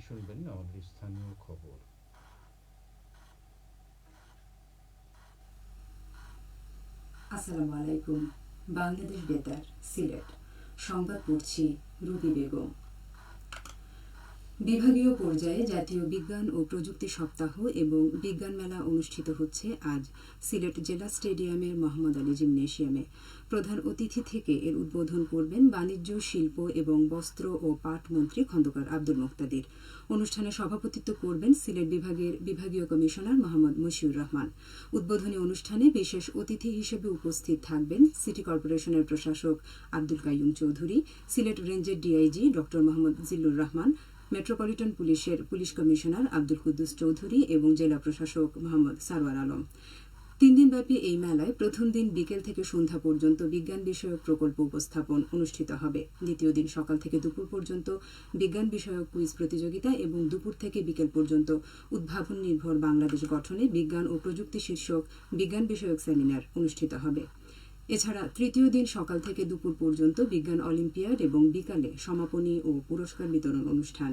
শুনবেন আমাদের স্থানীয় খবর। আসসালামু আলাইকুম। বাংলাদেশ বেতার, সিলেট। সংবাদ পড়ছি রুবি বেগম। বিভাগীয় পর্যায়ে জাতীয় বিজ্ঞান ও প্রযুক্তি সপ্তাহ এবং বিজ্ঞান মেলা অনুষ্ঠিত হচ্ছে আজ সিলেট জেলা স্টেডিয়ামের মোহাম্মদ আলী জিমনেশিয়ামে। প্রধান অতিথি থেকে এর উদ্বোধন করবেন বাণিজ্য, শিল্প এবং বস্ত্র ও পাট মন্ত্রী খন্দকার আব্দুল মুক্তাদির। অনুষ্ঠানে সভাপতিত্ব করবেন সিলেট বিভাগের বিভাগীয় কমিশনার মোহাম্মদ মশিউর রহমান। উদ্বোধনী অনুষ্ঠানে বিশেষ অতিথি হিসেবে উপস্থিত থাকবেন সিটি কর্পোরেশনের প্রশাসক আব্দুল কাইয়ুম চৌধুরী, সিলেট রেঞ্জের ডিআইজি ড মোহাম্মদ জিল্লুর রহমান, মেট্রোপলিটন পুলিশের পুলিশ কমিশনার আব্দুল কুদ্দুস চৌধুরী এবং জেলা প্রশাসক মোহাম্মদ সারওয়ার আলম। 3 দিনব্যাপী এই মেলায় প্রথম দিন বিকেল থেকে সন্ধ্যা পর্যন্ত বিজ্ঞান বিষয়ক প্রকল্প উপস্থাপন অনুষ্ঠিত হবে। দ্বিতীয় দিন সকাল থেকে দুপুর পর্যন্ত বিজ্ঞান বিষয়ক কুইজ প্রতিযোগিতা এবং দুপুর থেকে বিকেল পর্যন্ত উদ্ভাবন নির্ভর বাংলাদেশ গঠনে বিজ্ঞান ও প্রযুক্তি শীর্ষক বিজ্ঞান বিষয়ক সেমিনার অনুষ্ঠিত হবে। এছাড়া তৃতীয় দিন সকাল থেকে দুপুর পর্যন্ত বিজ্ঞান অলিম্পিয়াড এবং বিকালে সমাপনী ও পুরস্কার বিতরণ অনুষ্ঠান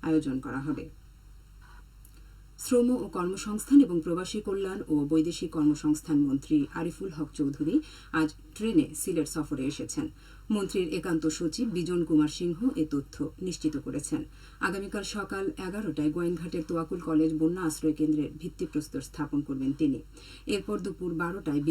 আয়োজন করা হবে। শ্রম ও কর্মসংস্থান এবং প্রবাসী কল্যাণ ও বৈদেশিক কর্মসংস্থান মন্ত্রী আরিফুল হক চৌধুরী আজ ট্রেনে সিলেট সফরে এসেছেন। মন্ত্রীর একান্ত সচিব বিজন কুমার সিংহ এ তথ্য নিশ্চিত করেছেন। আগামীকাল সকাল 11টায় গোয়েনঘাটের তোয়াকুল কলেজ বন্যা আশ্রয় কেন্দ্রের ভিত্তিপ্রস্তর স্থাপন করবেন তিনি। এরপর দুপুর 12টায়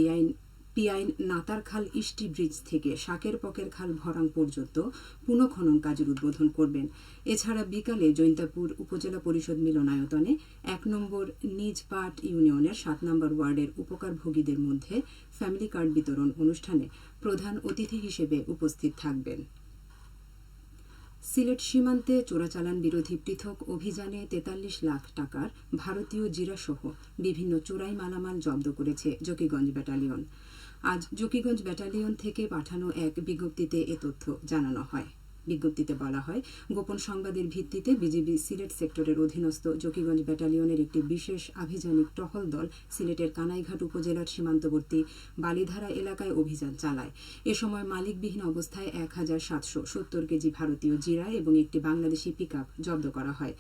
পিআইন নাতারখাল ইষ্টি ব্রিজ থেকে শাকের পকের খাল ভরাং পর্যন্ত পুনঃখনন কাজের উদ্বোধন করবেন। এছাড়া বিকালে জৈন্তাপুর উপজেলা পরিষদ মিলনায়তনে 1 নম্বর নিজপাট ইউনিয়নের 7 নম্বর ওয়ার্ডের উপকারভোগীদের মধ্যে ফ্যামিলি কার্ড বিতরণ অনুষ্ঠানে প্রধান অতিথি হিসেবে উপস্থিত থাকবেন। সিলেট সীমান্তে চোরাচালান বিরোধী পৃথক অভিযানে 43 লাখ টাকার ভারতীয় জিরাসহ বিভিন্ন চোরাই মালামাল জব্দ করেছে জকিগঞ্জ ব্যাটালিয়ন। আজ জকিগঞ্জ ব্যাটালিয়ন থেকে পাঠানো এক বিজ্ঞপ্তিতে এ তথ্য জানানো হয়। বিজ্ঞপ্তিতে বলা হয়, গোপন সংবাদের ভিত্তিতে বিজিবি সিলেট সেক্টরের অধীনস্থ জকিগঞ্জ ব্যাটালিয়নের একটি বিশেষ আভিযানিক টহল দল সিলেটের কানাইঘাট উপজেলার সীমান্তবর্তী বালিধারা এলাকায় অভিযান চালায়। এ সময় মালিকবিহীন অবস্থায় 1770 কেজি ভারতীয় জিরা এবং একটি বাংলাদেশি পিকআপ জব্দ করা হয়।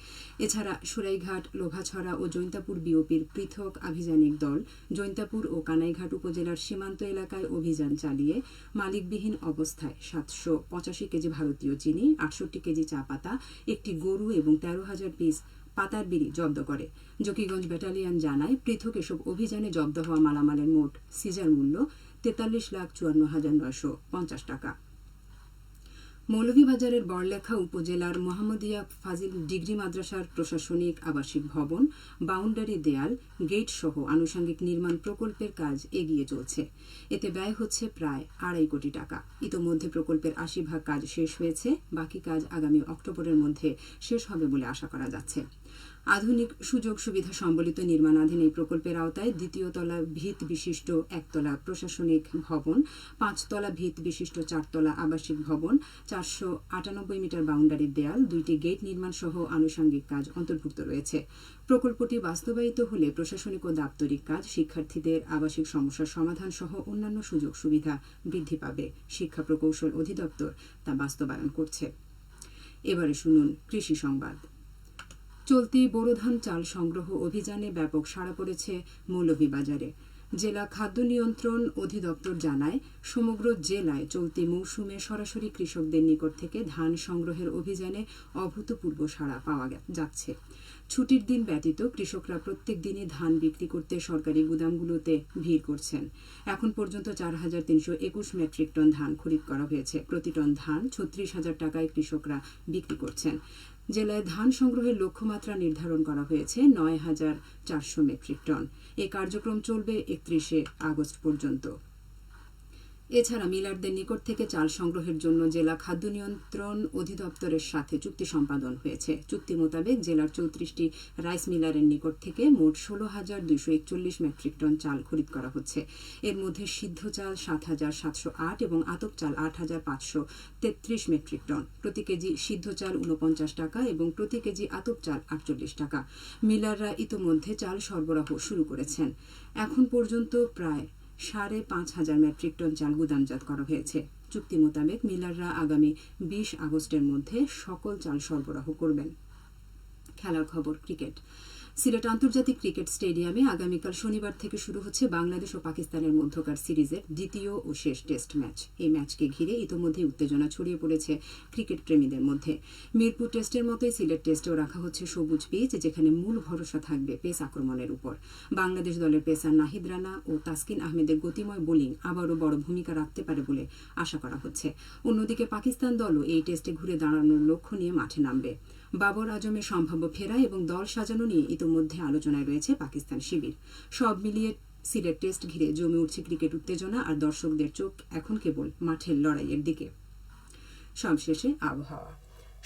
এছাড়া সুরাইঘাট, লোভাছড়া ও জৈন্তাপুর বিওপির পৃথক আভিযানিক দল জৈন্তাপুর ও কানাইঘাট উপজেলার সীমান্ত এলাকায় অভিযান চালিয়ে মালিকবিহীন অবস্থায় 785 কেজি ভারতীয় চিনি, 68 কেজি চা পাতা, একটি গরু এবং 13,000 পিস পাতার বিড়ি জব্দ করে। জকিগঞ্জ ব্যাটালিয়ন জানায়, পৃথক এসব অভিযানে জব্দ হওয়া মালামালের মোট সিজার মূল্য 43,54,950 টাকা। মৌলভীবাজারের বড়লেখা উপজেলার মোহাম্মদিয়া ফাজিল ডিগ্রি মাদ্রাসার প্রশাসনিক আবাসিক ভবন, বাউন্ডারি দেয়াল, গেট সহ আনুষঙ্গিক নির্মাণ প্রকল্পের কাজ এগিয়ে চলছে। এতে ব্যয় হচ্ছে প্রায় 2.5 কোটি টাকা। ইতোমধ্যে প্রকল্পের 80% কাজ শেষ হয়েছে। বাকি কাজ আগামী অক্টোবরের মধ্যে শেষ হবে বলে আশা করা যাচ্ছে। আধুনিক সুযোগ সুবিধা সম্বলিত নির্মাণাধীন এই প্রকল্পের আওতায় 2য় তলা ভিত বিশিষ্ট 1তলা প্রশাসনিক ভবন, 5তলা ভিত বিশিষ্ট 4তলা আবাসিক ভবন, 498 মিটার বাউন্ডারি দেয়াল, 2টি গেট নির্মাণ সহ আনুষঙ্গিক কাজ অন্তর্ভুক্ত রয়েছে। প্রকল্পটি বাস্তবায়িত হলে প্রশাসনিক ও দাপ্তরিক কাজ, শিক্ষার্থীদের আবাসিক সমস্যার সমাধান সহ অন্যান্য সুযোগ সুবিধা বৃদ্ধি পাবে। শিক্ষা প্রকৌশল অধিদপ্তর তা বাস্তবায়ন করছে। এবারে শুনুন কৃষি সংবাদ। চলতি বোরো ধান চাল সংগ্রহ অভিযানে ব্যাপক সাড়া পড়েছে মৌলভীবাজারে। জেলা খাদ্য নিয়ন্ত্রণ অধিদপ্তর জানায়, সমগ্র জেলায় চলতি মৌসুমে সরাসরি কৃষকদের নিকট থেকে ধান সংগ্রহের অভিযানে অভূতপূর্ব সাড়া পাওয়া যাচ্ছে। ছুটির দিন ব্যতীত কৃষকরা প্রত্যেক দিনই ধান বিক্রি করতে সরকারি গুদামগুলোতে ভিড় করছেন। এখন পর্যন্ত 4,321 মেট্রিক টন ধান খরিদ করা হয়েছে। প্রতি টন ধান 36,000 টাকায় কৃষকরা বিক্রি করছেন। জেলায় ধান সংগ্রহের লক্ষ্যমাত্রা নির্ধারণ করা হয়েছে 9,400 মেট্রিক টন। এই কার্যক্রম চলবে 31 আগস্ট পর্যন্ত। এছাড়া মিলারদের নিকট থেকে চাল সংগ্রহের জন্য জেলা খাদ্য নিয়ন্ত্রণ অধিদপ্তরের সাথে চুক্তি সম্পাদন হয়েছে। চুক্তি মোতাবেক জেলার 34টি রাইস মিলারের নিকট থেকে মোট 16,241 মেট্রিক টন চাল খরিদ করা হচ্ছে। এর মধ্যে সিদ্ধ চাল 7,708 এবং আতপ চাল 8,533 মেট্রিক টন। প্রতি কেজি সিদ্ধ চাল 49 টাকা এবং প্রতি কেজি আতপ চাল 48 টাকা। মিলাররা ইতোমধ্যে চাল সরবরাহ শুরু করেছেন। এখন পর্যন্ত প্রায় 5,500 মেট্রিক টন চাল গুদামজাত করা হয়েছে। চুক্তি মোতাবেক মিলাররা আগামী 20 আগস্টের মধ্যে সকল চাল সরবরাহ করবেন। খেলার খবর ক্রিকেট। সিলেট আন্তর্জাতিক ক্রিকেট স্টেডিয়ামে আগামীকাল শনিবার থেকে শুরু হচ্ছে বাংলাদেশ ও পাকিস্তানের মধ্যকার সিরিজের দ্বিতীয় ও শেষ টেস্ট ম্যাচ। এই ম্যাচকে ঘিরে ইতোমধ্যে উত্তেজনা ছড়িয়ে পড়েছে ক্রিকেট প্রেমীদের মধ্যে। মিরপুর টেস্টের মতোই সিলেট টেস্টেও রাখা হচ্ছে সবুজ পিচ, যেখানে মূল ভরসা থাকবে পেস আক্রমণের উপর। বাংলাদেশ দলের পেসার নাহিদ রানা ও তাসকিন আহমেদের গতিময় বোলিং আবারও বড় ভূমিকা রাখতে পারে বলে আশা করা হচ্ছে। অন্যদিকে পাকিস্তান দলও এই টেস্টে ঘুরে দাঁড়ানোর লক্ষ্য নিয়ে মাঠে নামবে। বাবর আজমের সম্ভাব্য ফেরা এবং দল সাজানো নিয়ে ইতোমধ্যে আলোচনায় রয়েছে পাকিস্তান শিবির। সব মিলিয়ে সিলেট টেস্ট ঘিরে জমে উঠছে ক্রিকেট উত্তেজনা, আর দর্শকদের চোখ এখন কেবল মাঠের লড়াইয়ের দিকে। সবশেষে আবহাওয়া।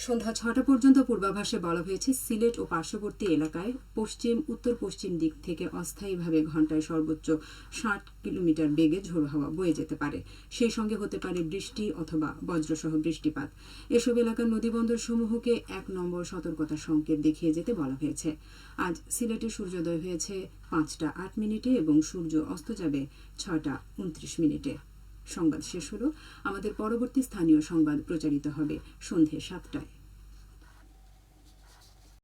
সন্ধ্যা 6টা পর্যন্ত পূর্বাভাসে বলা হয়েছে সিলেট ও পার্শ্ববর্তী এলাকায় পশ্চিম উত্তর পশ্চিম দিক থেকে অস্থায়ীভাবে ঘন্টায় সর্বোচ্চ 60 কিলোমিটার বেগে ঝোড়ো হাওয়া বয়ে যেতে পারে। সেই সঙ্গে হতে পারে বৃষ্টি অথবা বজ্রসহ বৃষ্টিপাত। এসব এলাকার নদীবন্দর সমূহকে 1 নম্বর সতর্কতা সংকেত দেখিয়ে যেতে বলা হয়েছে। আজ সিলেটে সূর্যোদয় হয়েছে 5টা 8 মিনিটে এবং সূর্য অস্ত যাবে 6টা 29 মিনিটে। সংবাদ শেষ হলো। আমাদের পরবর্তী স্থানীয় সংবাদ প্রচারিত হবে সন্ধ্যে 7টায়।